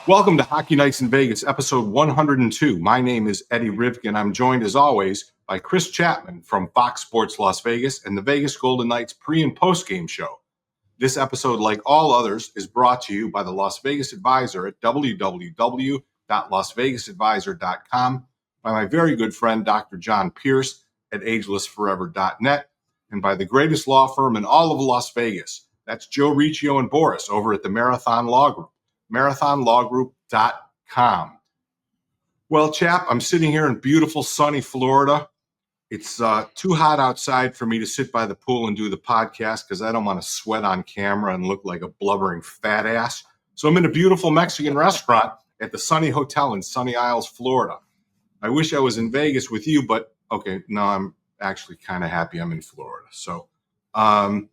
Welcome to Hockey Nights in Vegas, episode 102. My name is Eddie Rivkin, and I'm joined, as always, by Chris Chapman from Fox Sports Las Vegas and the Vegas Golden Knights pre- and post-game show. This episode, like all others, is brought to you by the Las Vegas Advisor at www.lasvegasadvisor.com, by my very good friend, Dr. John Pierce at agelessforever.net, and by the greatest law firm in all of Las Vegas. That's Joe Riccio and Boris over at the Marathon Law Group. marathonlawgroup.com. Well, Chap, I'm sitting here in beautiful, sunny Florida. It's too hot outside for me to sit by the pool and do the podcast because I don't want to sweat on camera and look like a blubbering fat ass. So I'm in a beautiful Mexican restaurant at the Sunny Hotel in Sunny Isles, Florida. I wish I was in Vegas with you, but okay, no, I'm actually kind of happy I'm in Florida. So the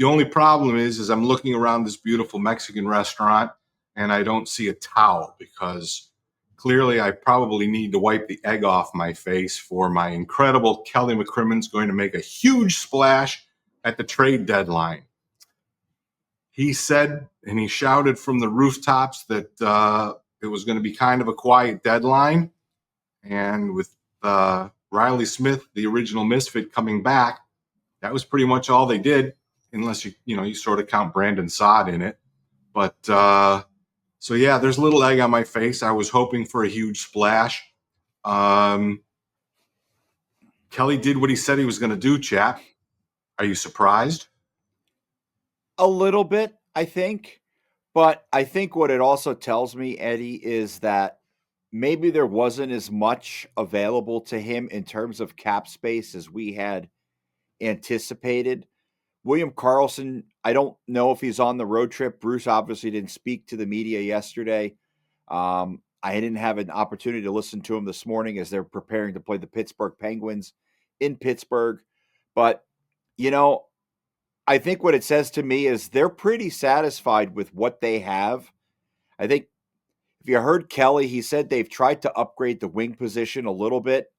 only problem is I'm looking around this beautiful Mexican restaurant and I don't see a towel because clearly I probably need to wipe the egg off my face for my incredible Kelly McCrimmon's going to make a huge splash at the trade deadline. He said, and he shouted from the rooftops that it was going to be kind of a quiet deadline. And with Reilly Smith, the original Misfit, coming back, that was pretty much all they did, unless you sort of count Brandon Saad in it. But so, yeah, there's a little egg on my face. I was hoping for a huge splash. Kelly did what he said he was going to do, chap. Are you surprised? A little bit, I think. But I think what it also tells me, Eddie, is that maybe there wasn't as much available to him in terms of cap space as we had anticipated. William Karlsson, I don't know if he's on the road trip. Bruce obviously didn't speak to the media yesterday. I didn't have an opportunity to listen to him this morning as they're preparing to play the Pittsburgh Penguins in Pittsburgh. But, I think what it says to me is they're pretty satisfied with what they have. I think if you heard Kelly, he said they've tried to upgrade the wing position a little bit.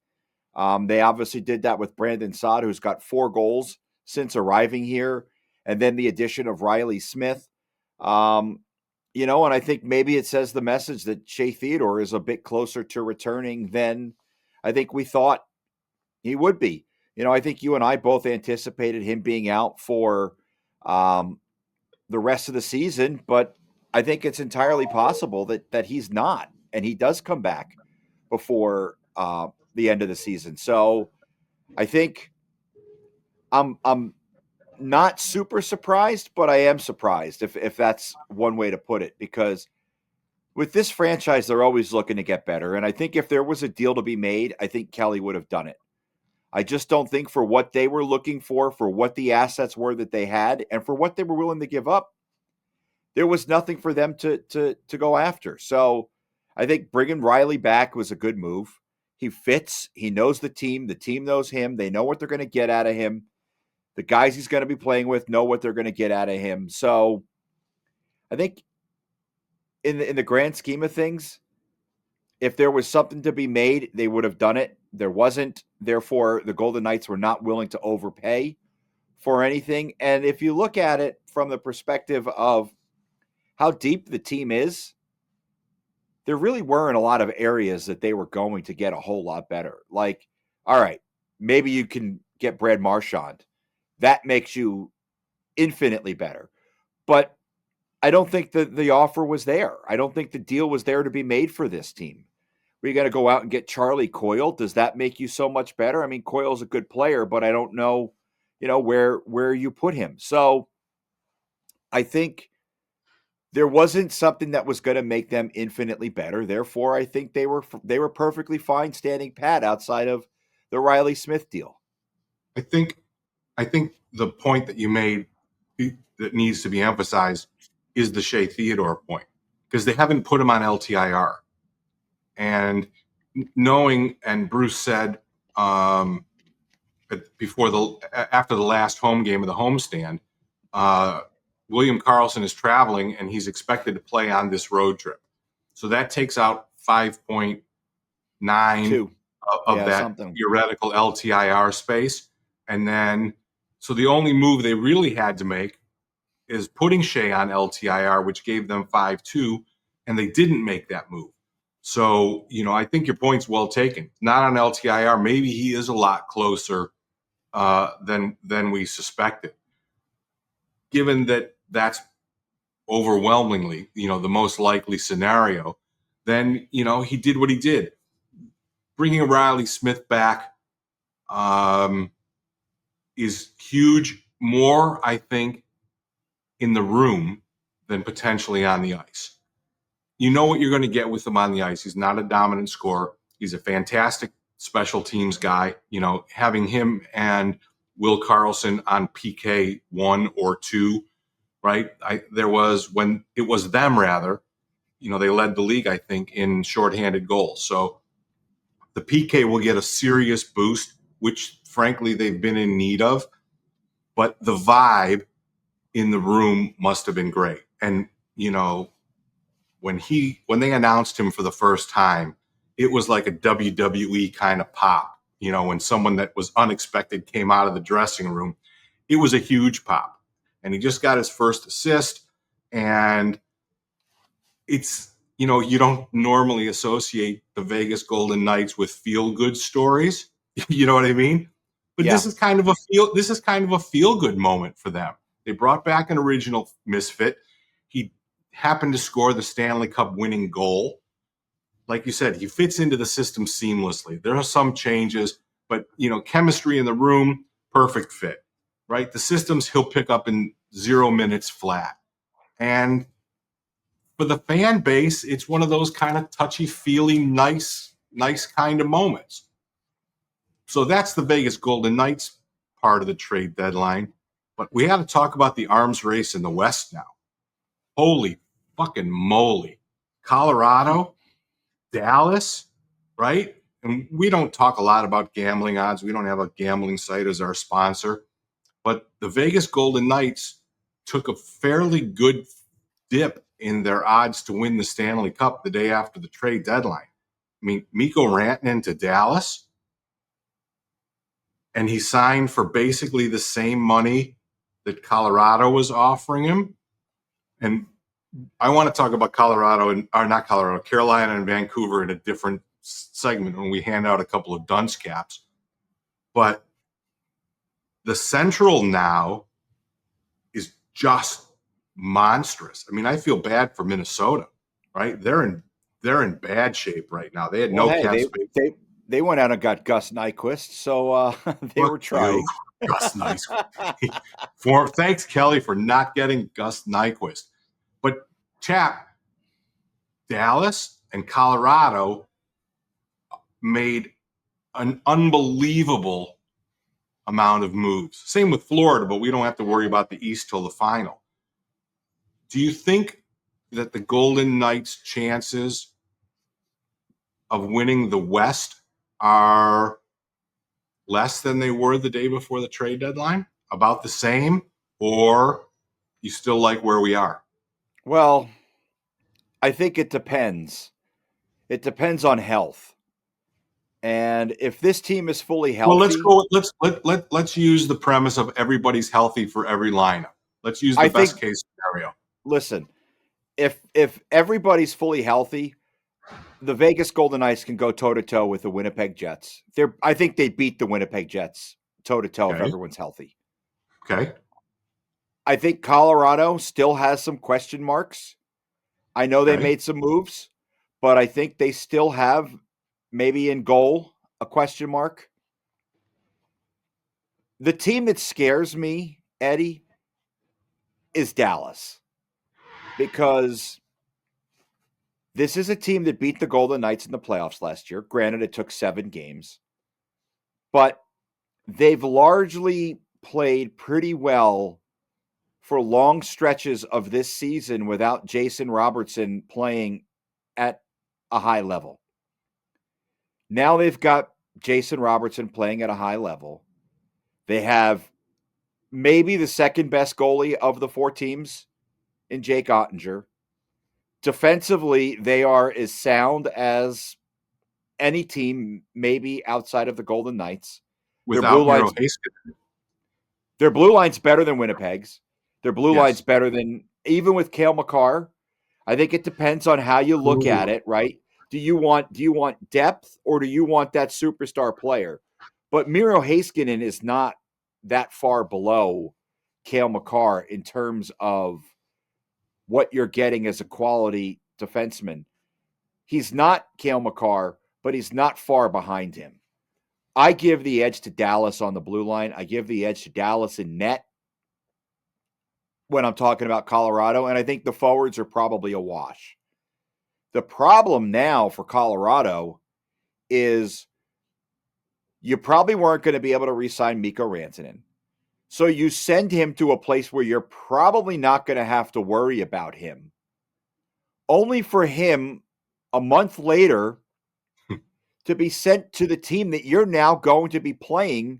They obviously did that with Brandon Saad, who's got 4 goals since arriving here, and then the addition of Reilly Smith. And I think maybe it says the message that Shea Theodore is a bit closer to returning than I think we thought he would be. I think you and I both anticipated him being out for the rest of the season, but I think it's entirely possible that he's not, and he does come back before the end of the season. So I think I'm not super surprised, but I am surprised if that's one way to put it, because with this franchise, they're always looking to get better. And I think if there was a deal to be made, I think Kelly would have done it. I just don't think for what they were looking for what the assets were that they had, and for what they were willing to give up, there was nothing for them to go after. So I think bringing Reilly back was a good move. He fits. He knows the team. The team knows him. They know what they're going to get out of him. The guys he's going to be playing with know what they're going to get out of him. So I think in the grand scheme of things, if there was something to be made, they would have done it. There wasn't. Therefore, the Golden Knights were not willing to overpay for anything. And if you look at it from the perspective of how deep the team is, there really weren't a lot of areas that they were going to get a whole lot better. Like, all right, maybe you can get Brad Marchand. That makes you infinitely better. But I don't think that the offer was there. I don't think the deal was there to be made for this team. We got to go out and get Charlie Coyle. Does that make you so much better? I mean, Coyle's a good player, but I don't know, where you put him. So I think there wasn't something that was going to make them infinitely better. Therefore, I think they were perfectly fine standing pat outside of the Reilly Smith deal. I think the point that you made that needs to be emphasized is the Shea Theodore point, because they haven't put him on LTIR. And knowing, and Bruce said after the last home game of the homestand, William Karlsson is traveling and he's expected to play on this road trip. So that takes out 5.9 of that theoretical LTIR space. And then, so the only move they really had to make is putting Shea on LTIR, which gave them 5.2. and they didn't make that move. So, I think your point's well taken. Not on LTIR. Maybe he is a lot closer than we suspected. Given that that's overwhelmingly, the most likely scenario, then, he did what he did. Bringing Reilly Smith back is huge, more, I think, in the room than potentially on the ice. You know what you're going to get with him on the ice. He's not a dominant scorer. He's a fantastic special teams guy. Having him and Will Carlson on PK 1 or 2, right? When it was them, rather, they led the league, I think, in shorthanded goals. So the PK will get a serious boost, which frankly they've been in need of. But the vibe in the room must have been great. And, when they announced him for the first time, it was like a WWE kind of pop. When someone that was unexpected came out of the dressing room, it was a huge pop. And he just got his first assist. And it's, you don't normally associate the Vegas Golden Knights with feel-good stories. You know what I mean? But Yeah. this is kind of a feel-good moment for them. They brought back an original Misfit. He happened to score the Stanley Cup winning goal. Like you said, he fits into the system seamlessly. There are some changes, but chemistry in the room, perfect fit, right? The systems he'll pick up in 0 minutes flat. And for the fan base, it's one of those kind of touchy-feely, nice kind of moments. So that's the Vegas Golden Knights part of the trade deadline. But we have to talk about the arms race in the West now. Holy fucking moly. Colorado, Dallas, right? And we don't talk a lot about gambling odds. We don't have a gambling site as our sponsor. But the Vegas Golden Knights took a fairly good dip in their odds to win the Stanley Cup the day after the trade deadline. I mean, Mikko Rantanen to Dallas, and he signed for basically the same money that Colorado was offering him. And I want to talk about Carolina and Vancouver in a different segment when we hand out a couple of dunce caps. But the Central now is just monstrous. I mean, I feel bad for Minnesota, right? They're in bad shape right now. They had cap space. They went out and got Gus Nyquist, so they were trying. Gus Nyquist. Thanks, Kelly, for not getting Gus Nyquist. But Chap, Dallas and Colorado made an unbelievable amount of moves. Same with Florida, but we don't have to worry about the East till the final. Do you think that the Golden Knights' chances of winning the West are less than they were the day before the trade deadline? About the same? Or you still like where we are? Well, I think it depends. It depends on health. And if this team is fully healthy, let's use the premise of everybody's healthy for every lineup. Let's use the best case scenario. Listen, if everybody's fully healthy, the Vegas Golden Knights can go toe-to-toe with the Winnipeg Jets. I think they beat the Winnipeg Jets toe-to-toe if everyone's healthy. Okay. I think Colorado still has some question marks. I know they made some moves, but I think they still have, maybe in goal, a question mark. The team that scares me, Eddie, is Dallas. Because this is a team that beat the Golden Knights in the playoffs last year. Granted, it took 7 games. But they've largely played pretty well for long stretches of this season without Jason Robertson playing at a high level. Now they've got Jason Robertson playing at a high level. They have maybe the second best goalie of the 4 teams in Jake Ottinger. Defensively, they are as sound as any team, maybe outside of the Golden Knights. Without their blue line's better than Winnipeg's. Their blue line's better than, even with Cale Makar. I think it depends on how you look Ooh. at it, right? Do you want depth or do you want that superstar player? But Miro Heiskanen is not that far below Cale Makar in terms of what you're getting as a quality defenseman. He's not Cale Makar, but he's not far behind him. I give the edge to Dallas on the blue line. I give the edge to Dallas in net when I'm talking about Colorado, and I think the forwards are probably a wash. The problem now for Colorado is you probably weren't going to be able to re-sign Mikko Rantanen. So you send him to a place where you're probably not going to have to worry about him. Only for him a month later to be sent to the team that you're now going to be playing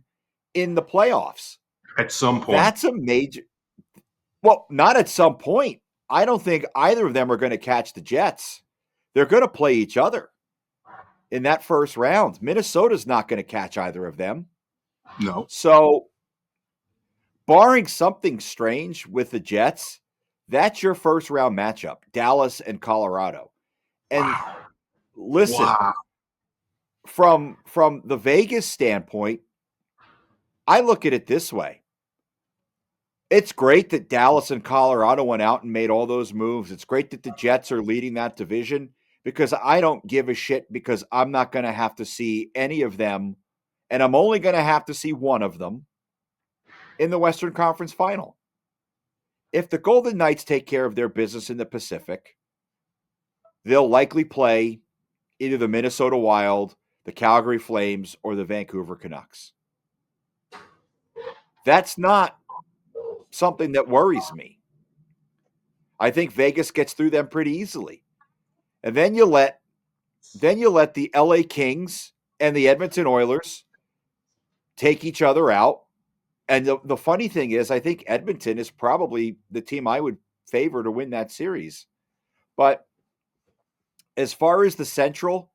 in the playoffs. At some point. That's a major. Well, not at some point. I don't think either of them are going to catch the Jets. They're going to play each other in that first round. Minnesota's not going to catch either of them. No. So, barring something strange with the Jets, that's your first round matchup, Dallas and Colorado. And wow. listen, Wow. from the Vegas standpoint, I look at it this way. It's great that Dallas and Colorado went out and made all those moves. It's great that the Jets are leading that division because I don't give a shit because I'm not going to have to see any of them, and I'm only going to have to see one of them in the Western Conference Final. If the Golden Knights take care of their business in the Pacific, they'll likely play either the Minnesota Wild, the Calgary Flames, or the Vancouver Canucks. That's not something that worries me. I think Vegas gets through them pretty easily. And then you let the LA Kings and the Edmonton Oilers take each other out. And the funny thing is, I think Edmonton is probably the team I would favor to win that series. But as far as the Central,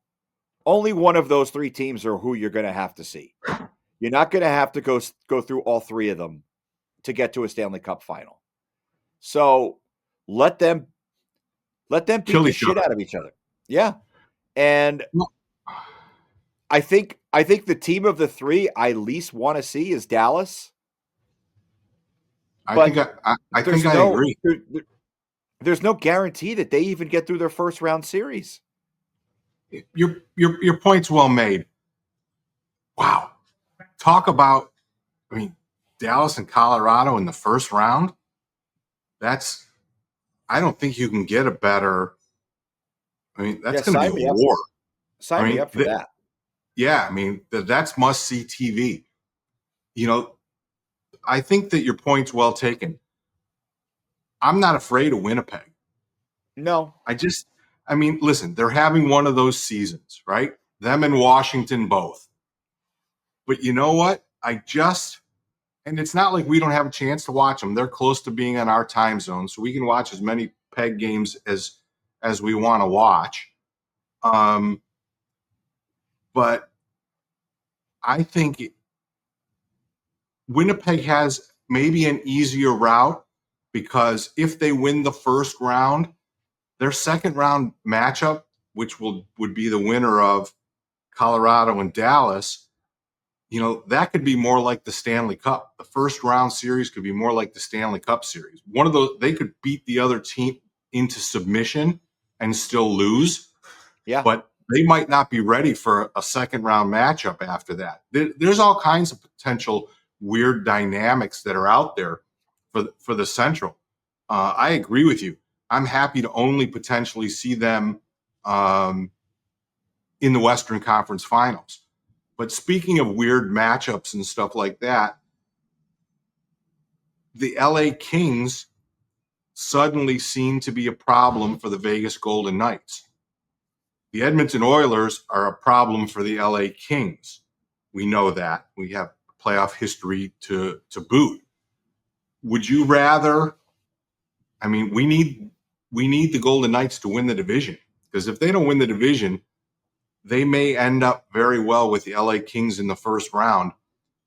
only one of those three teams are who you're going to have to see. You're not going to have to go through all three of them to get to a Stanley Cup final. So let them beat the shit out of each other. Yeah. And I think the team of the three I least want to see is Dallas. I think I agree. There's no guarantee that they even get through their first round series. Your point's well made. Wow. Talk about, I mean, Dallas and Colorado in the first round. I don't think you can get a better. I mean, that's going to be a war. Sign me up for that. Yeah, I mean, that's must-see TV. You know, I think that your point's well taken. I'm not afraid of Winnipeg. No. I mean, listen, they're having one of those seasons, right? Them and Washington both. But you know what? And it's not like we don't have a chance to watch them. They're close to being on our time zone, so we can watch as many Peg games as we want to watch. But I think Winnipeg has maybe an easier route because if they win the first round, their second round matchup, which would be the winner of Colorado and Dallas, you know, that could be more like the Stanley Cup. The first round series could be more like the Stanley Cup series. One of those, they could beat the other team into submission and still lose. Yeah. But they might not be ready for a second round matchup after that. There's all kinds of potential weird dynamics that are out there for the Central. I agree with you. I'm happy to only potentially see them in the Western Conference Finals. But speaking of weird matchups and stuff like that, the LA Kings suddenly seem to be a problem for the Vegas Golden Knights. The Edmonton Oilers are a problem for the LA Kings. We know that. We have playoff history to boot. Would you rather? I mean, we need the Golden Knights to win the division, because if they don't win the division, they may end up very well with the LA Kings in the first round.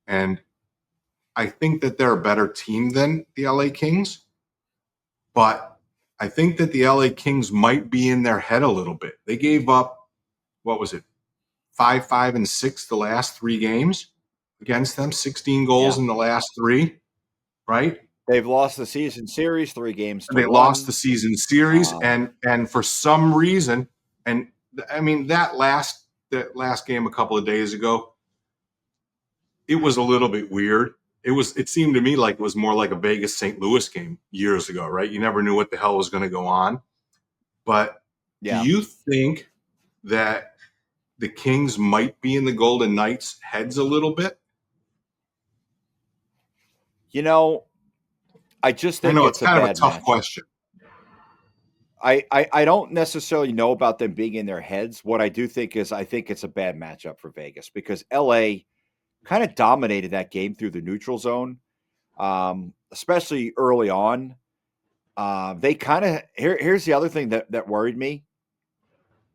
And I think that they're a better team than the LA Kings. But I think that the LA Kings might be in their head a little bit. They gave up, what was it, 5, 5, and 6 the last 3 games against them, 16 goals Yeah. in the last 3, right? They've lost the season series 3 games to They lost the 1. season series, Um, and for some reason, and I mean that last game a couple of days ago, it was a little bit weird. It seemed to me like it was more like a Vegas St. Louis game years ago, right? You never knew what the hell was going to go on. But do yeah. you think that the Kings might be in the Golden Knights' heads a little bit? You know, I just I think know it's it's a kind of a bad tough matchup. question. I don't necessarily know about them being in their heads. What I do think is I think it's a bad matchup for Vegas because LA kind of dominated that game through the neutral zone, especially early on. They kind of here's the other thing that worried me.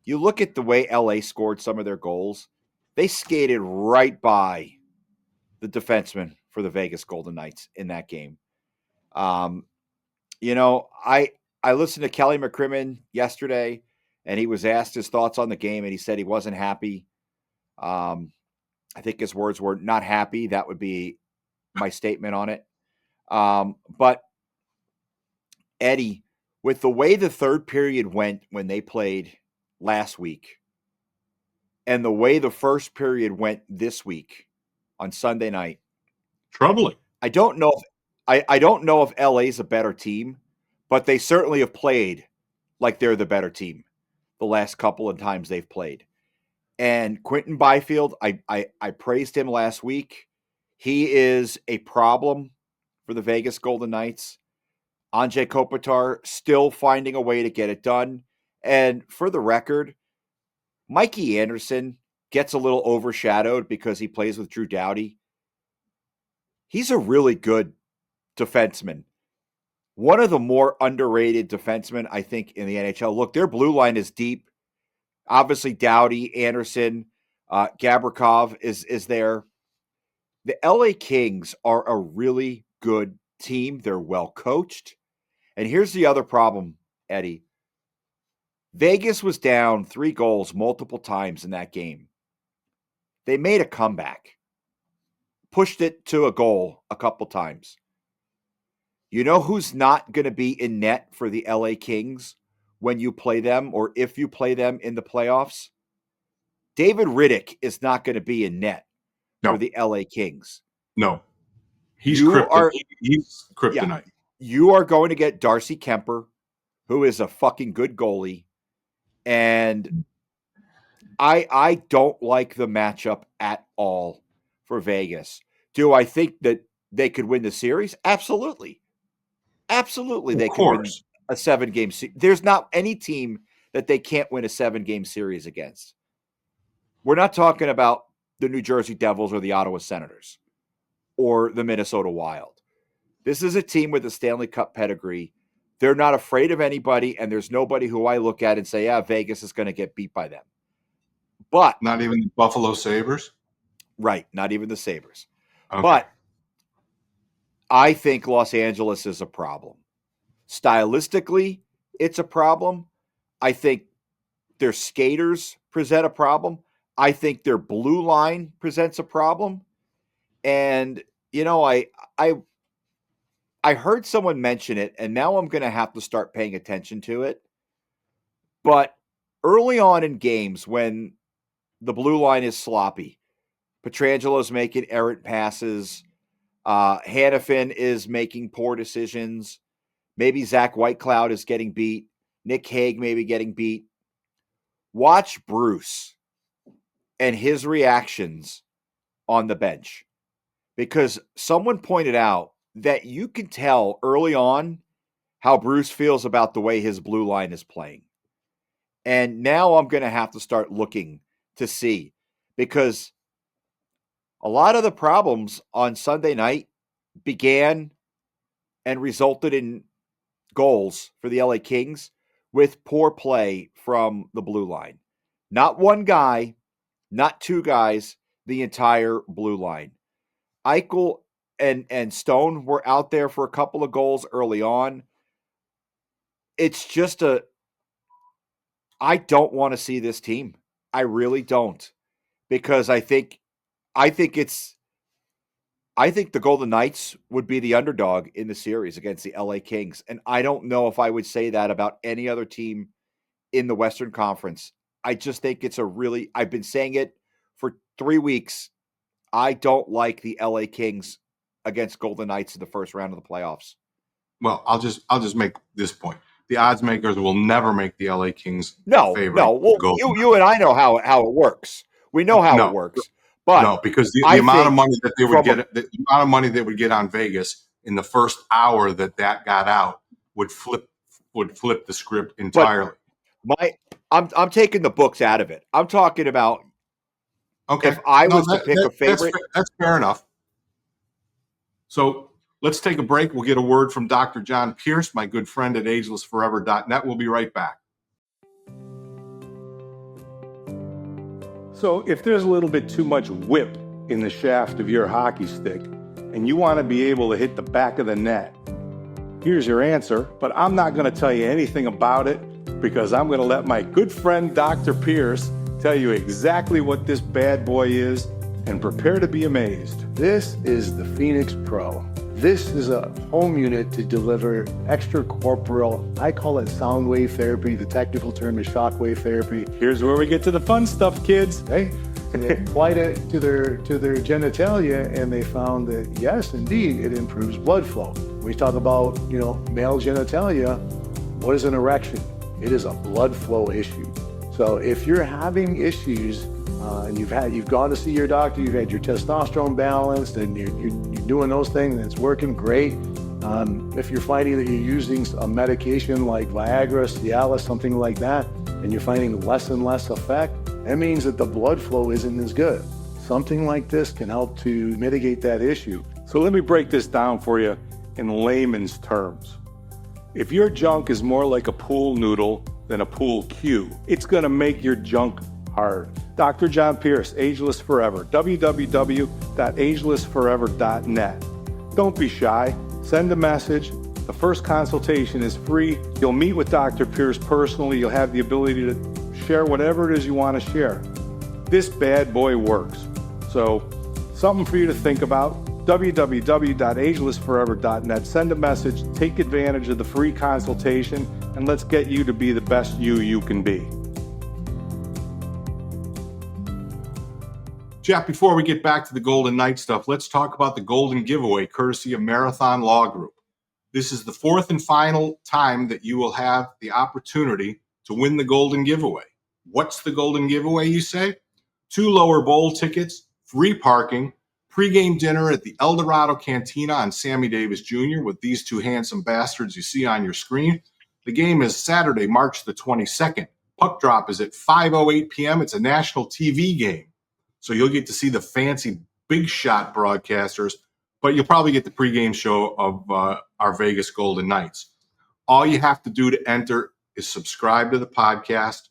You look at the way LA scored some of their goals; they skated right by the defenseman for the Vegas Golden Knights in that game. Um, you know, I listened to Kelly McCrimmon yesterday, and he was asked his thoughts on the game, and he said he wasn't happy. Um, I think his words were "not happy." That would be my statement on it. But Eddie, with the way the third period went when they played last week, and the way the first period went this week on Sunday night, Troubling. I don't know if I don't know if LA's a better team, but they certainly have played like they're the better team the last couple of times they've played. And Quentin Byfield, I praised him last week. He is a problem for the Vegas Golden Knights. Anze Kopitar still finding a way to get it done. And for the record, Mikey Anderson gets a little overshadowed because he plays with Drew Doughty. He's a really good defenseman. One of the more underrated defensemen, I think, in the NHL. Look, their blue line is deep. Obviously, Doughty, Anderson, Gabrikov is there. The LA Kings are a really good team. They're well coached. And here's the other problem, Eddie. Vegas was down 3 goals multiple times in that game. They made a comeback, pushed it to a goal a couple times. You know who's not going to be in net for the LA Kings when you play them or if you play them in the playoffs? David Riddick is not going to be in net for No, the LA Kings. no. He's You krypton. are, He's yeah, kryptonite. you are going to get Darcy Kemper, who is a fucking good goalie. And I don't like the matchup at all for Vegas. Do I think that they could win the series? Absolutely. Absolutely, Of they could win course. a 7-game series. There's not any team that they can't win a 7-game series against. We're not talking about the New Jersey Devils or the Ottawa Senators or the Minnesota Wild. This is a team with a Stanley Cup pedigree. They're not afraid of anybody, and there's nobody who I look at and say, yeah, Vegas is going to get beat by them. But, Not even the Buffalo Sabres. right, not even the Sabres. Okay. But I think Los Angeles is a problem. Stylistically, it's a problem. I think their skaters present a problem. I think their blue line presents a problem. And you know, I I heard someone mention it, and now I'm going to have to start paying attention to it. But early on in games, when the blue line is sloppy, Petrangelo's making errant passes, Hannafin is making poor decisions. Maybe Zach Whitecloud is getting beat. Nick Hague maybe getting beat. Watch Bruce and his reactions on the bench because someone pointed out that you can tell early on how Bruce feels about the way his blue line is playing. And now I'm going to have to start looking to see because a lot of the problems on Sunday night began and resulted in goals for the LA Kings with poor play from the blue line. Not one guy, not two guys, the entire blue line. Eichel and Stone were out there for a couple of goals early on. it's just I don't want to see this team. I really don't, because I think it's I think the Golden Knights would be the underdog in the series against the LA Kings. And I don't know if I would say that about any other team in the Western Conference. I just think I've been saying it for 3 weeks. I don't like the LA Kings against Golden Knights in the first round of the playoffs. Well, I'll just make this point. The odds makers will never make the LA Kings the No, favorite no. to Well, go. you and I know how it works. We know how it No, works. But no, because the I amount of think money that they would from a get, the amount of money they would get on Vegas in the first hour that got out would flip the script but entirely. I'm taking the books out of it. I'm talking about Okay, if I no, was to pick a favorite. that's fair enough. So let's take a break. We'll get a word from Dr. John Pierce, my good friend at agelessforever.net. We'll be right back. So if there's a little bit too much whip in the shaft of your hockey stick and you want to be able to hit the back of the net, here's your answer. But I'm not going to tell you anything about it because I'm going to let my good friend Dr. Pierce tell you exactly what this bad boy is, and prepare to be amazed. This is the Phoenix Pro. This is a home unit to deliver extracorporeal, I call it sound wave therapy. The technical term is shock wave therapy. Here's where we get to the fun stuff, kids. Okay? And they applied it to their genitalia, and they found that, yes, indeed, it improves blood flow. We talk about, male genitalia. What is an erection? It is a blood flow issue. So if you're having issues, and you've gone to see your doctor, you've had your testosterone balanced, and you're doing those things, and it's working great. If you're finding that you're using a medication like Viagra, Cialis, something like that, and you're finding less and less effect, that means that the blood flow isn't as good. Something like this can help to mitigate that issue. So let me break this down for you in layman's terms. If your junk is more like a pool noodle than a pool cue, it's going to make your junk hard. Dr. John Pierce, Ageless Forever, www.agelessforever.net. Don't be shy. Send a message. The first consultation is free. You'll meet with Dr. Pierce personally. You'll have the ability to share whatever it is you want to share. This bad boy works. So, something for you to think about. www.agelessforever.net. Send a message. Take advantage of the free consultation, and let's get you to be the best you can be. Jeff, before we get back to the Golden Knight stuff, let's talk about the Golden Giveaway, courtesy of Marathon Law Group. This is the fourth and final time that you will have the opportunity to win the Golden Giveaway. What's the Golden Giveaway, you say? 2 lower bowl tickets, free parking, pregame dinner at the Eldorado Cantina on Sammy Davis Jr. with these 2 handsome bastards you see on your screen. The game is Saturday, March the 22nd. Puck drop is at 5:08 p.m. It's a national TV game. So you'll get to see the fancy big shot broadcasters, but you'll probably get the pregame show of our Vegas Golden Knights. All you have to do to enter is subscribe to the podcast,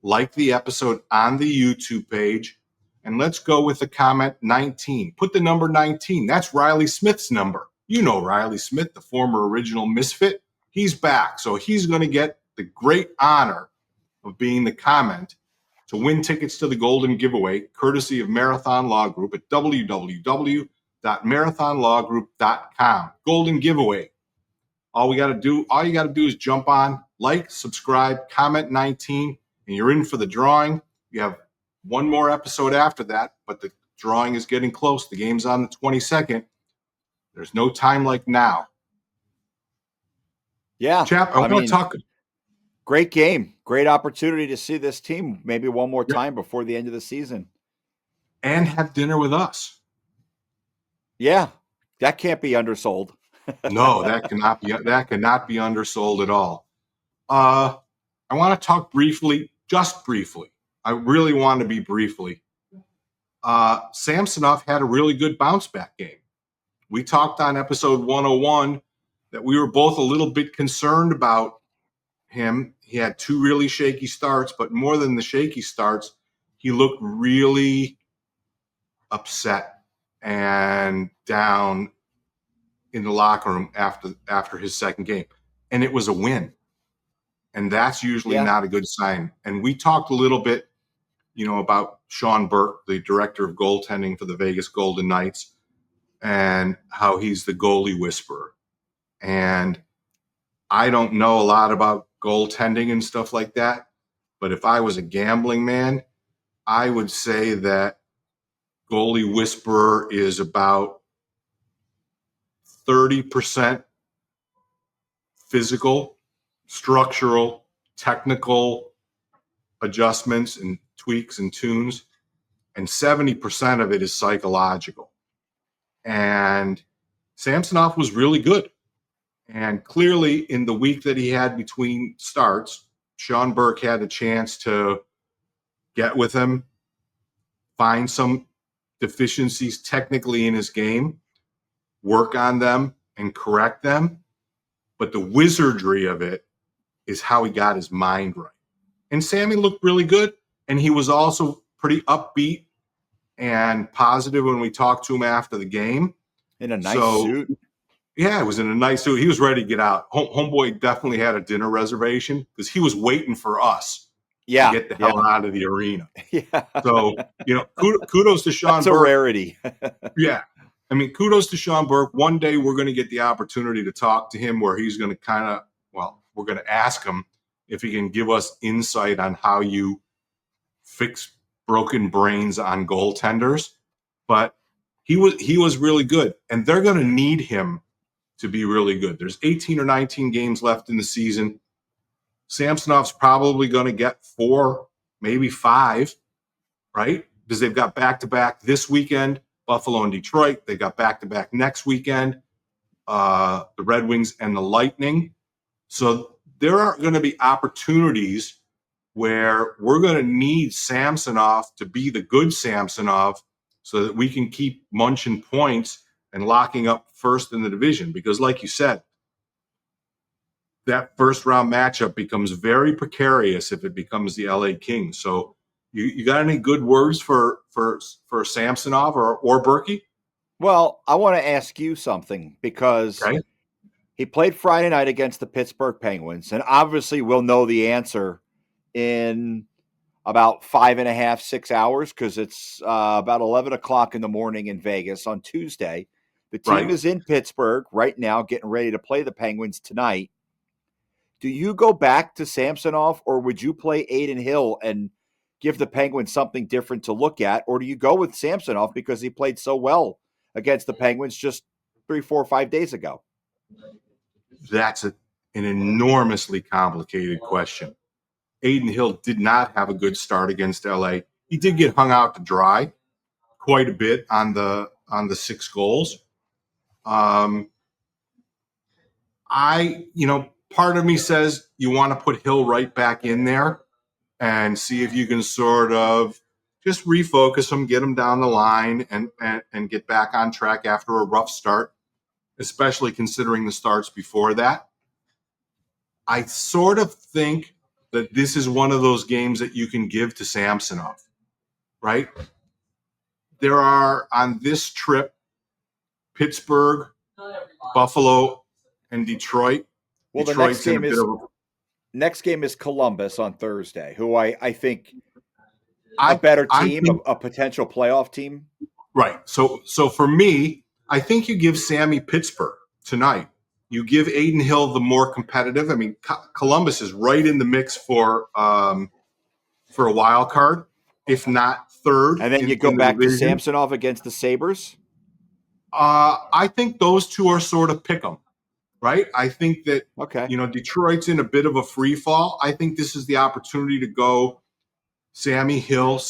like the episode on the YouTube page, and let's go with the comment 19. Put the number 19. That's Reilly Smith's number. You know Reilly Smith, the former original Misfit. He's back, so he's going to get the great honor of being the comment to win tickets to the Golden Giveaway, courtesy of Marathon Law Group at www.marathonlawgroup.com. Golden Giveaway. All you got to do is jump on, like, subscribe, comment 19, and you're in for the drawing. You have one more episode after that, but the drawing is getting close. The game's on the 22nd. There's no time like now. Yeah. Chap, I want to talk. Great game. Great opportunity to see this team maybe one more time before the end of the season. And have dinner with us. Yeah. That can't be undersold. No, that cannot be undersold at all. I want to talk briefly, just briefly. I really want to be briefly. Samsonov had a really good bounce back game. We talked on episode 101 that we were both a little bit concerned about him. He had 2 really shaky starts, but more than the shaky starts, he looked really upset and down in the locker room after his second game. And it was a win. And that's usually Yeah. not a good sign. And we talked a little bit, about Sean Burke, the director of goaltending for the Vegas Golden Knights, and how he's the goalie whisperer. And I don't know a lot about goaltending and stuff like that, but if I was a gambling man, I would say that goalie whisperer is about 30% physical, structural, technical adjustments and tweaks and tunes, and 70% of it is psychological. And Samsonov was really good. And clearly, in the week that he had between starts, Sean Burke had a chance to get with him, find some deficiencies technically in his game, work on them, and correct them. But the wizardry of it is how he got his mind right. And Sammy looked really good. And he was also pretty upbeat and positive when we talked to him after the game. In a nice suit. Yeah, it was in a nice suit. He was ready to get out. Homeboy definitely had a dinner reservation because he was waiting for us to get the hell out of the arena. Yeah. So, kudos to Sean That's Burke. a rarity. Yeah. I mean, kudos to Sean Burke. One day we're going to get the opportunity to talk to him where he's going to we're going to ask him if he can give us insight on how you fix broken brains on goaltenders. But he was really good, and they're going to need him to be really good. There's 18 or 19 games left in the season. Samsonov's probably going to get 4, maybe 5, right? Because they've got back-to-back this weekend, Buffalo and Detroit. They got back-to-back next weekend, the Red Wings and the Lightning. So there are going to be opportunities where we're going to need Samsonov to be the good Samsonov so that we can keep munching points and locking up first in the division. Because like you said, that first round matchup becomes very precarious if it becomes the LA Kings. So you got any good words for Samsonov or Berkey? Well, I want to ask you something because he played Friday night against the Pittsburgh Penguins, and obviously we'll know the answer in about 5.5, 6 hours because it's about 11 o'clock in the morning in Vegas on Tuesday. The team is in Pittsburgh right now getting ready to play the Penguins tonight. Do you go back to Samsonov, or would you play Adin Hill and give the Penguins something different to look at? Or do you go with Samsonov because he played so well against the Penguins just 3, 4, 5 days ago? That's an enormously complicated question. Adin Hill did not have a good start against LA. He did get hung out to dry quite a bit on the 6 goals. Part of me says you want to put Hill right back in there and see if you can sort of just refocus him, get him down the line, and get back on track after a rough start, especially considering the starts before that. I sort of think that this is one of those games that you can give to Samsonov, right? There are, on this trip, Pittsburgh, Buffalo, and Detroit. Well, Detroit's next game is Columbus on Thursday, who I think a better team, a potential playoff team. Right. So for me, I think you give Sammy Pittsburgh tonight. You give Adin Hill the more competitive. I mean, Columbus is right in the mix for a wild card, if not third. And then you go back to Samsonov against the Sabres. I think those two are sort of pick 'em, right? I think that Detroit's in a bit of a free fall. I think this is the opportunity to go Sammy Hill,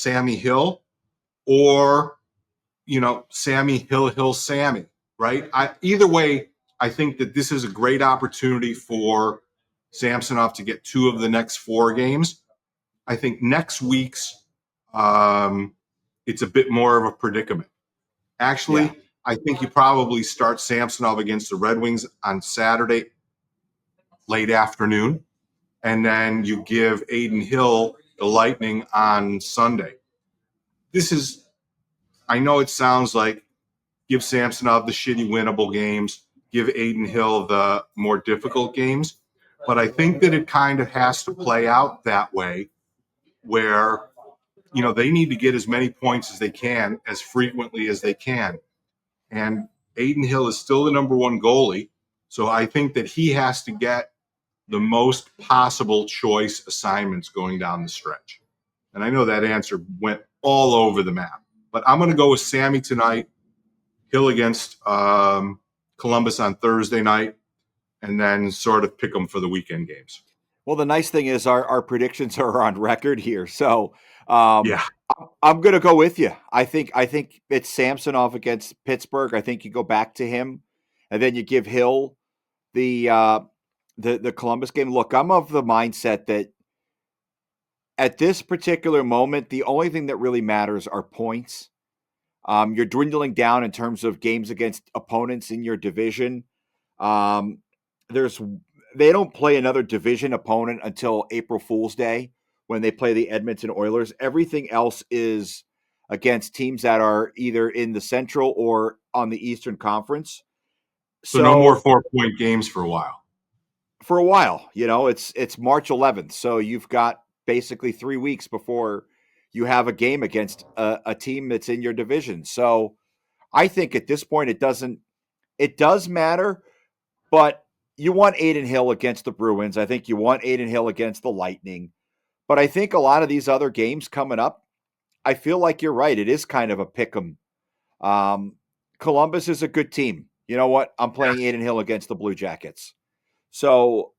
or Sammy Hill, Sammy, right? Either way, I think that this is a great opportunity for Samsonov to get 2 of the next 4 games. I think next week's it's a bit more of a predicament. Actually, I think you probably start Samsonov against the Red Wings on Saturday, late afternoon, and then you give Adin Hill the Lightning on Sunday. I know it sounds like give Samsonov the shitty winnable games, give Adin Hill the more difficult games, But I think that it kind of has to play out that way where, they need to get as many points as they can, as frequently as they can. And Aiden Hill is still the number one goalie. So I think that he has to get the most possible choice assignments going down the stretch. And I know that answer went all over the map, but I'm going to go with Sammy tonight, Hill against Columbus on Thursday night, and then sort of pick them for the weekend games. Well, the nice thing is our predictions are on record here. So Yeah. I'm going to go with you. I think it's Samsonov against Pittsburgh. I think you go back to him, and then you give Hill the Columbus game. Look, I'm of the mindset that at this particular moment, the only thing that really matters are points. You're dwindling down in terms of games against opponents in your division. They don't play another division opponent until April Fool's Day when they play the Edmonton Oilers. Everything else is against teams that are either in the Central or on the Eastern Conference. So no more 4-point games for a while. For a while, it's March 11th. So you've got basically 3 weeks before you have a game against a team that's in your division. So I think at this point it does matter, but you want Aiden Hill against the Bruins. I think you want Aiden Hill against the Lightning. But I think a lot of these other games coming up, I feel like you're right. It is kind of a pick 'em. Columbus is a good team. You know what? I'm playing Aiden Hill against the Blue Jackets. So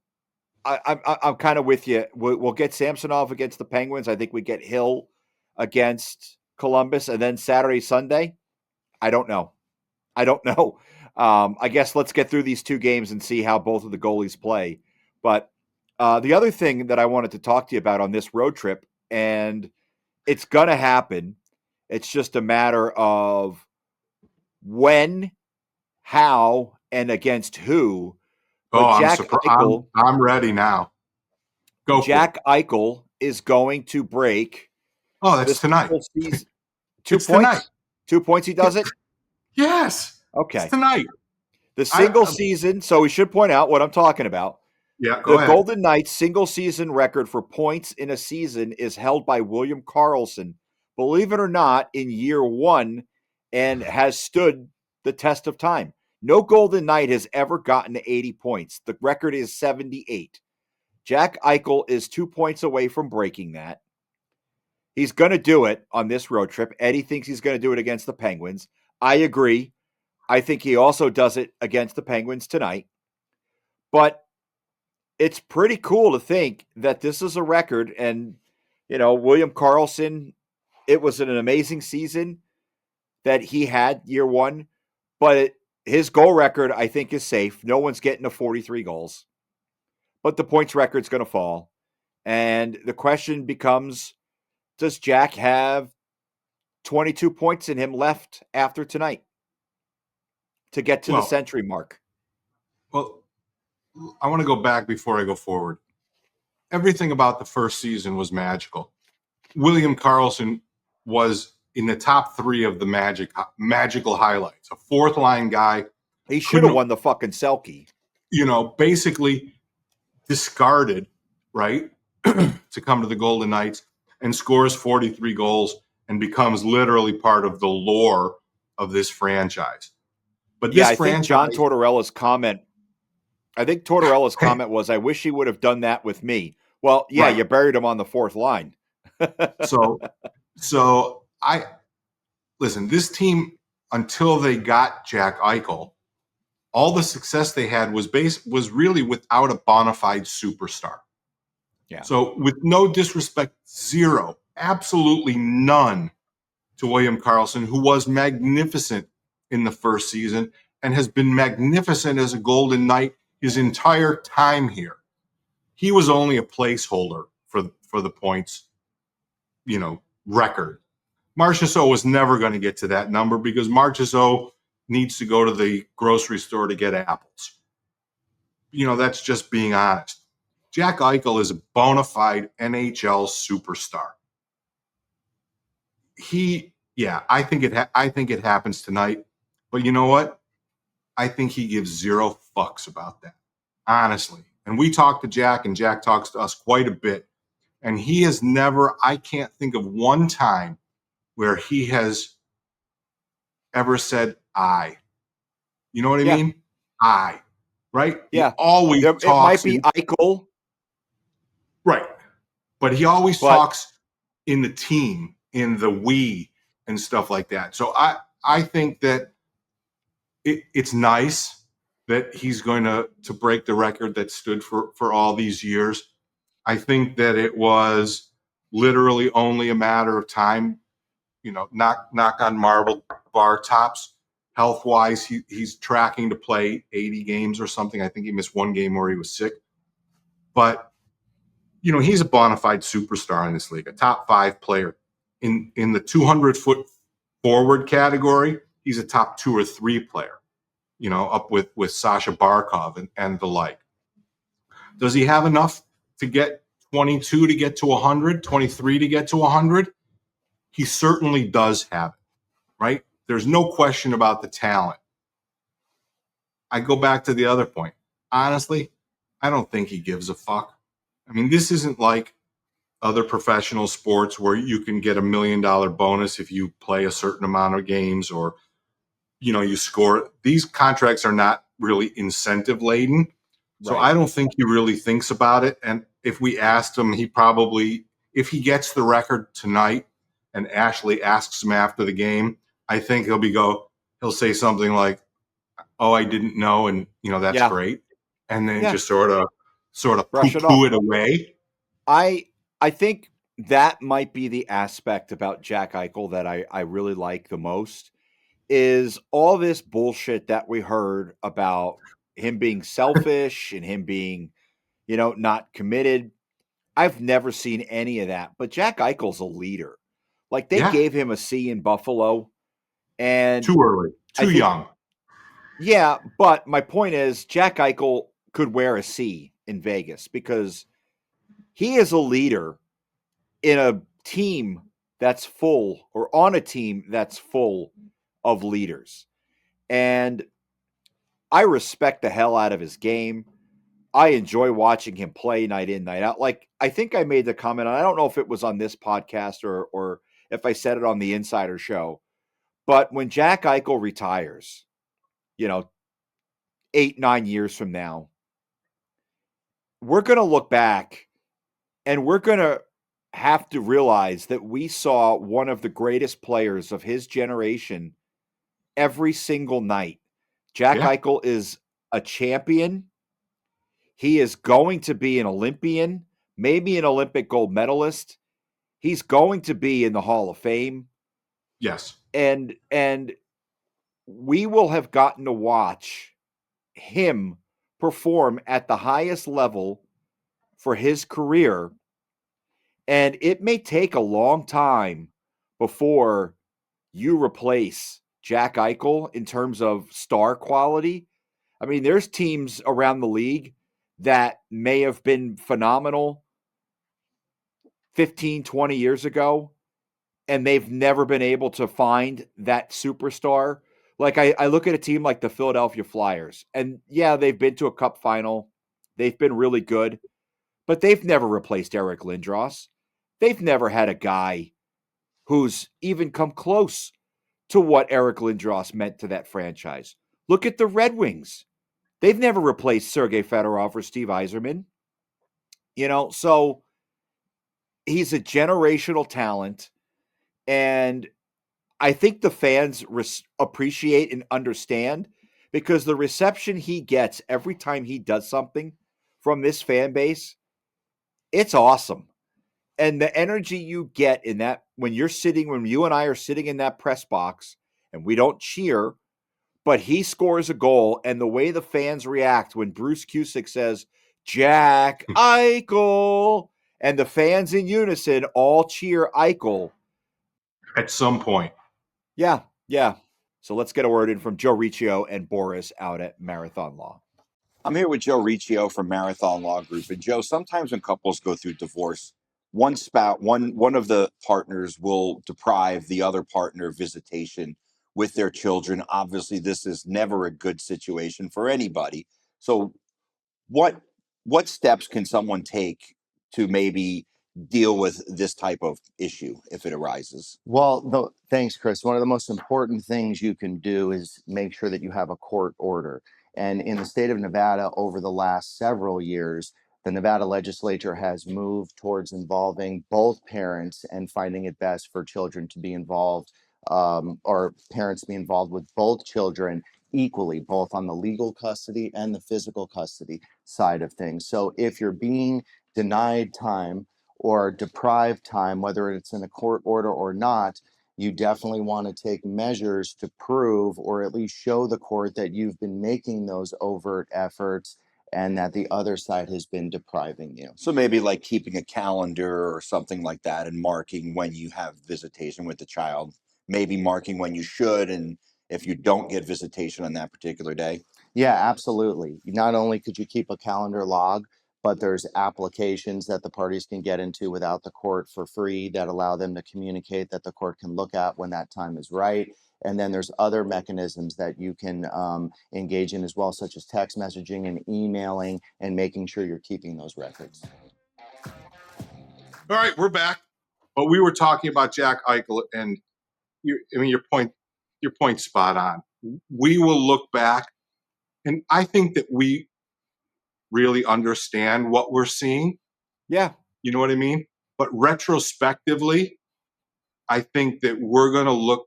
I'm kind of with you. We'll get Samsonov against the Penguins. I think we get Hill against Columbus. And then Saturday, Sunday, I don't know. I guess let's get through these two games and see how both of the goalies play. But the other thing that I wanted to talk to you about on this road trip, and it's going to happen, it's just a matter of when, how, and against who. But I'm surprised. I'm ready now. Go Jack Eichel is going to break. Oh, that's tonight. 2 points? Tonight. 2 points he does it? Yes. Okay. It's tonight. The single season, so we should point out what I'm talking about. Yeah, go ahead. The Golden Knights single season record for points in a season is held by William Karlsson, believe it or not, in year one, and has stood the test of time. No Golden Knight has ever gotten to 80 points. The record is 78. Jack Eichel is 2 points away from breaking that. He's going to do it on this road trip. Eddie thinks he's going to do it against the Penguins. I agree. I think he also does it against the Penguins tonight. But it's pretty cool to think that this is a record. And, William Karlsson, it was an amazing season that he had year one. But his goal record, I think, is safe. No one's getting to 43 goals. But the points record's going to fall. And the question becomes, does Jack have 22 points in him left after tonight to get to the century mark? Well, I want to go back before I go forward. Everything about the first season was magical. William Karlsson was in the top 3 of the magical highlights. A fourth line guy. He should have won the fucking Selke. Basically discarded, right, to come to the Golden Knights and scores 43 goals and becomes literally part of the lore of this franchise. But this franchise, think John Tortorella's comment, was, I wish he would have done that with me. Well, yeah, right. You buried him on the fourth line. So listen, this team, until they got Jack Eichel, all the success they had was really without a bona fide superstar. Yeah. So with no disrespect, zero, absolutely none to William Karlsson, who was magnificent in the first season and has been magnificent as a Golden Knight his entire time here. He was only a placeholder for the points, record. Marchessault was never going to get to that number because Marchessault needs to go to the grocery store to get apples. That's just being honest. Jack Eichel is a bona fide NHL superstar. I think it happens tonight. But you know what? I think he gives zero fucks about that, honestly. And we talk to Jack, and Jack talks to us quite a bit. And he has never, I can't think of one time where he has ever said I. You know what I Yeah. mean? I. Right? Yeah. He always It talks. might be Eichel, Right. But he always but talks in the team, in the we, and stuff like that. So I think that it's nice that he's going to break the record that stood for all these years. I think that it was literally only a matter of time, knock on marble bar tops. Health wise, he's tracking to play 80 games or something. I think he missed one game where he was sick. But, he's a bona fide superstar in this league, a top 5 player. In the 200-foot forward category, he's a top 2 or 3 player, up with Sasha Barkov and the like. Does he have enough to get 22 to get to 100, 23 to get to 100? He certainly does have it, right? There's no question about the talent. I go back to the other point. Honestly, I don't think he gives a fuck. I mean, this isn't like other professional sports where you can get $1 million bonus if you play a certain amount of games or, you score. These contracts are not really incentive laden. So right. I don't think he really thinks about it. And if we asked him, he probably, if he gets the record tonight and Ashley asks him after the game, I think he'll say something like, "Oh, I didn't know," and that's Yeah. great, and then Yeah. just sort of Brush it poo-poo off. it away. I think that might be the aspect about Jack Eichel that I really like the most is all this bullshit that we heard about him being selfish and him being, not committed. I've never seen any of that. But Jack Eichel's a leader. Like they Yeah, gave him a C in Buffalo, and too early, I too think, young. yeah. But my point is, Jack Eichel could wear a C in Vegas because he is a leader in a team that's full or on a team that's full of leaders. And I respect the hell out of his game. I enjoy watching him play night in, night out. Like I think I made the comment, and I don't know if it was on this podcast or if I said it on the Insider Show, but when Jack Eichel retires, 8-9 years from now, we're going to look back and we're going to have to realize that we saw one of the greatest players of his generation every single night. Jack Yeah, Eichel is a champion. He is going to be an Olympian, maybe an Olympic gold medalist. He's going to be in the Hall of Fame. yes, And we will have gotten to watch him perform at the highest level for his career. And it may take a long time before you replace Jack Eichel in terms of star quality. I mean, there's teams around the league that may have been phenomenal 15, 20 years ago, and they've never been able to find that superstar. Like I look at a team like the Philadelphia Flyers, and yeah, they've been to a cup final. They've been really good, but they've never replaced Eric Lindros. They've never had a guy who's even come close to what Eric Lindros meant to that franchise. Look at the Red Wings. They've never replaced Sergei Fedorov or Steve Yzerman. So he's a generational talent. And I think the fans appreciate and understand because the reception he gets every time he does something from this fan base, it's awesome. And the energy you get in that when you and I are sitting in that press box and we don't cheer, but he scores a goal, and the way the fans react when Bruce Cusick says, Jack Eichel, and the fans in unison all cheer Eichel. at some point. Yeah, yeah. So let's get a word in from Joe Riccio and Boris out at Marathon Law. I'm here with Joe Riccio from Marathon Law Group. And Joe, sometimes when couples go through divorce, one of the partners will deprive the other partner of visitation with their children. Obviously, this is never a good situation for anybody. So what what steps can someone take to maybe deal with this type of issue if it arises? Well, no, thanks, Chris. One of the most important things you can do is make sure that you have a court order. And in the state of Nevada, over the last several years, the Nevada legislature has moved towards involving both parents and finding it best for children to be involved, or parents be involved with both children equally, both on the legal custody and the physical custody side of things. So if you're being denied time or deprived time, whether it's in a court order or not, you definitely want to take measures to prove or at least show the court that you've been making those overt efforts and that the other side has been depriving you. So maybe like keeping a calendar or something like that and marking when you have visitation with the child, maybe marking when you should, and if you don't get visitation on that particular day. Yeah, absolutely. Not only could you keep a calendar log, but there's applications that the parties can get into without the court for free that allow them to communicate that the court can look at when that time is right. And then there's other mechanisms that you can engage in as well, such as text messaging and emailing and making sure you're keeping those records. All right, we're back. But we were talking about Jack Eichel, and your point's spot on. We will look back, and I think that we really understand what we're seeing. Yeah. You know what I mean? But retrospectively, I think that we're going to look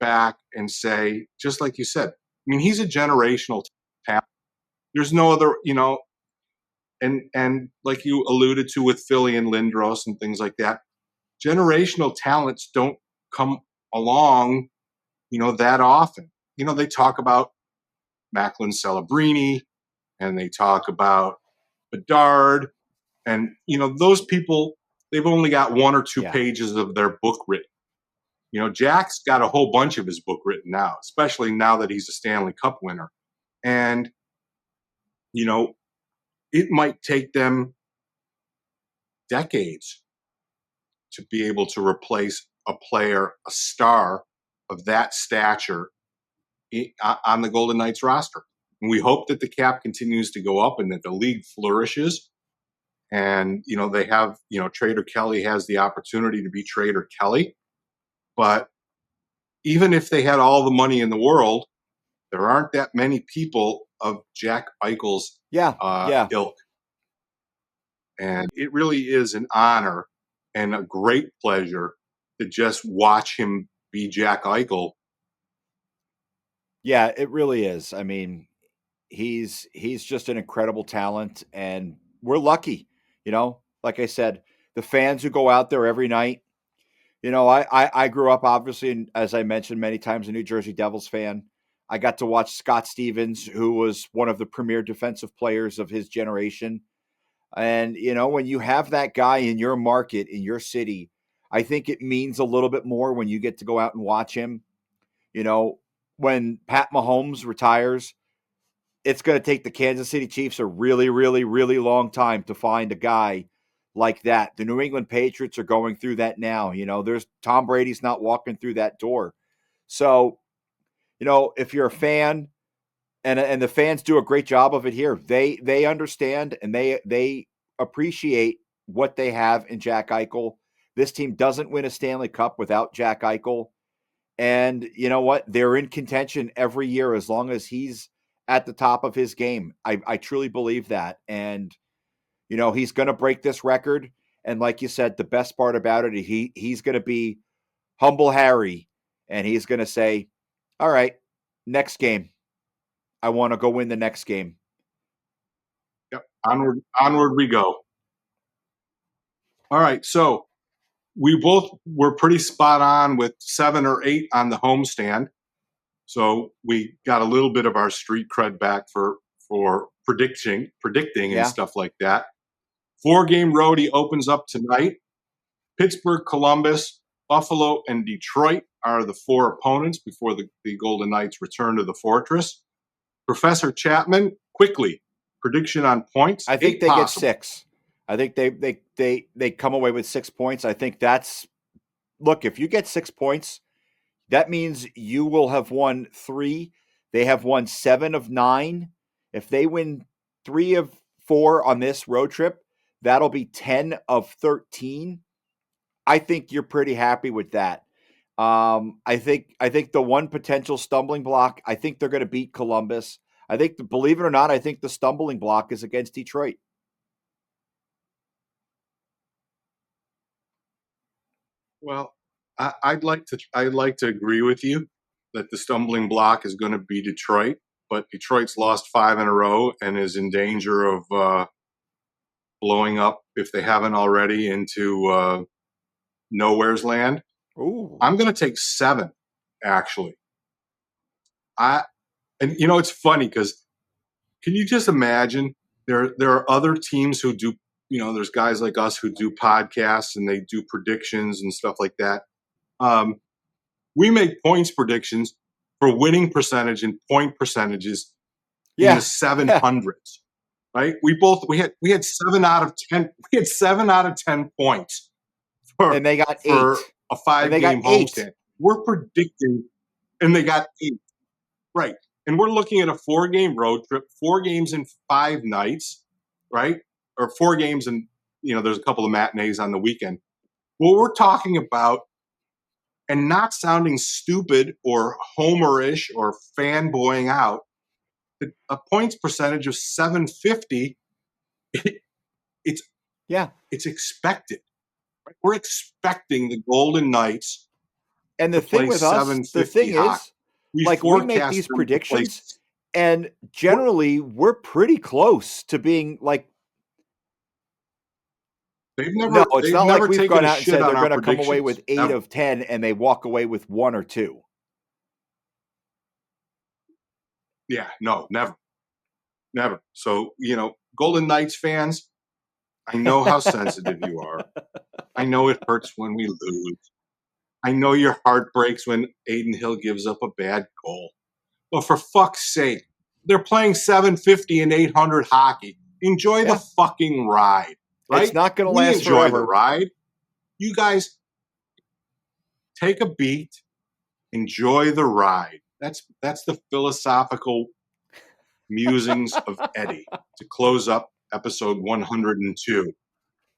back and say, just like you said, I mean, he's a generational talent. There's no other, and like you alluded to with Philly and Lindros and things like that, generational talents don't come along, that often. They talk about Macklin Celebrini and they talk about Bedard, and those people, they've only got one or two pages of their book written. Jack's got a whole bunch of his book written now, especially now that he's a Stanley Cup winner. And, it might take them decades to be able to replace a player, a star of that stature on the Golden Knights roster. And we hope that the cap continues to go up and that the league flourishes. And, they have, Trader Kelly has the opportunity to be Trader Kelly. But even if they had all the money in the world, there aren't that many people of Jack Eichel's ilk. And it really is an honor and a great pleasure to just watch him be Jack Eichel. Yeah, it really is. I mean, he's just an incredible talent, and we're lucky. Like I said, the fans who go out there every night. I grew up, obviously, as I mentioned many times, a New Jersey Devils fan. I got to watch Scott Stevens, who was one of the premier defensive players of his generation. And, when you have that guy in your market, in your city, I think it means a little bit more when you get to go out and watch him. When Pat Mahomes retires, it's going to take the Kansas City Chiefs a really, really, really long time to find a guy like that. The New England Patriots are going through that now. There's Tom Brady's not walking through that door. So, if you're a fan, and the fans do a great job of it here, they understand and they appreciate what they have in Jack Eichel. This team doesn't win a Stanley Cup without Jack Eichel. And you know what? They're in contention every year as long as he's at the top of his game. I truly believe that. And, he's going to break this record. And like you said, the best part about it, he's going to be humble Harry. And he's going to say, all right, next game. I want to go win the next game. Yep. Onward we go. All right. So we both were pretty spot on with 7 or 8 on the homestand. So we got a little bit of our street cred back for predicting and stuff like that. 4-game roadie opens up tonight. Pittsburgh, Columbus, Buffalo, and Detroit are the 4 opponents before the Golden Knights return to the Fortress. Professor Chapman, quickly, prediction on points. I think they get 6. I think they come away with 6 points. I think look, if you get 6 points, that means you will have won 3. They have won 7 of 9. If they win 3 of 4 on this road trip. That'll be 10 of 13. I think you're pretty happy with that. I think the one potential stumbling block, I think they're going to beat Columbus. I think, believe it or not, I think the stumbling block is against Detroit. Well, I'd like to agree with you that the stumbling block is going to be Detroit, but Detroit's lost 5 in a row and is in danger of blowing up, if they haven't already, into nowhere's land. Ooh. I'm going to take 7, actually. And it's funny because can you just imagine there are other teams who do, there's guys like us who do podcasts and they do predictions and stuff like that. We make points predictions for winning percentage and point percentages in the 700s, right? We had 7 out of 10. We had 7 out of 10 points and they got 8 for a 5-game homestand. We're predicting, and they got 8, right? And we're looking at a 4-game road trip, 4 games in 5 nights, right? Or 4 games, and there's a couple of matinees on the weekend. What we're talking about, and not sounding stupid or homerish or fanboying out, a points percentage of 750. It's expected. Right? We're expecting the Golden Knights. And the thing with us, the thing is, we make these predictions, and generally we're pretty close to being like. It's not like we've gone out and said they're going to come away with 8 of 10 and they walk away with 1 or 2. Yeah, no, never. So, Golden Knights fans, I know how sensitive you are. I know it hurts when we lose. I know your heart breaks when Aiden Hill gives up a bad goal. But for fuck's sake, they're playing 750 and 800 hockey. Enjoy the fucking ride. Right? It's not going to last enjoy forever. The ride. You guys take a beat, enjoy the ride. That's the philosophical musings of Eddie to close up episode 102.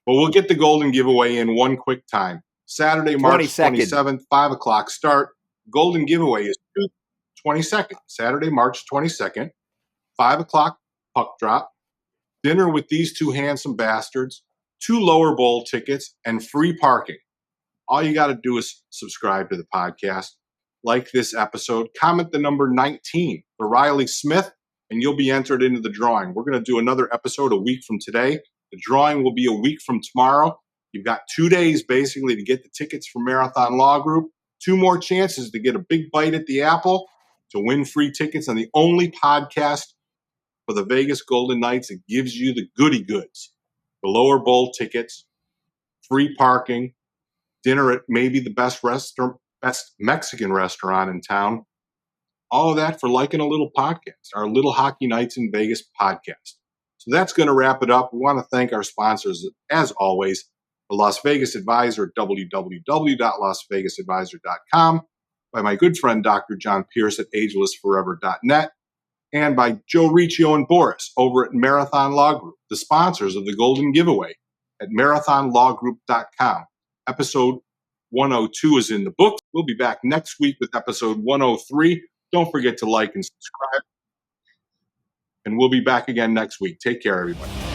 But we'll get the golden giveaway in one quick time. Saturday, March 27th, 5 o'clock start. Golden giveaway is 22nd. Saturday, March 22nd, 5 o'clock puck drop. Dinner with these 2 handsome bastards, 2 lower bowl tickets, and free parking. All you got to do is subscribe to the podcast, like this episode, comment the number 19 for Reilly Smith, and you'll be entered into the drawing. We're going to do another episode a week from today. The drawing will be a week from tomorrow. You've got 2 days basically to get the tickets for Marathon Law Group, 2 more chances to get a big bite at the apple, to win free tickets on the only podcast for the Vegas Golden Knights that gives you the goody goods. The lower bowl tickets, free parking, dinner at maybe the best Mexican restaurant in town. All of that for liking a little podcast, our Little Hockey Nights in Vegas podcast. So that's going to wrap it up. We want to thank our sponsors, as always, the Las Vegas Advisor at www.lasvegasadvisor.com, by my good friend Dr. John Pierce at agelessforever.net, and by Joe Riccio and Boris over at Marathon Law Group, the sponsors of the Golden Giveaway at marathonlawgroup.com. Episode 102 is in the books. We'll be back next week with episode 103. Don't forget to like and subscribe. And we'll be back again next week. Take care, everybody.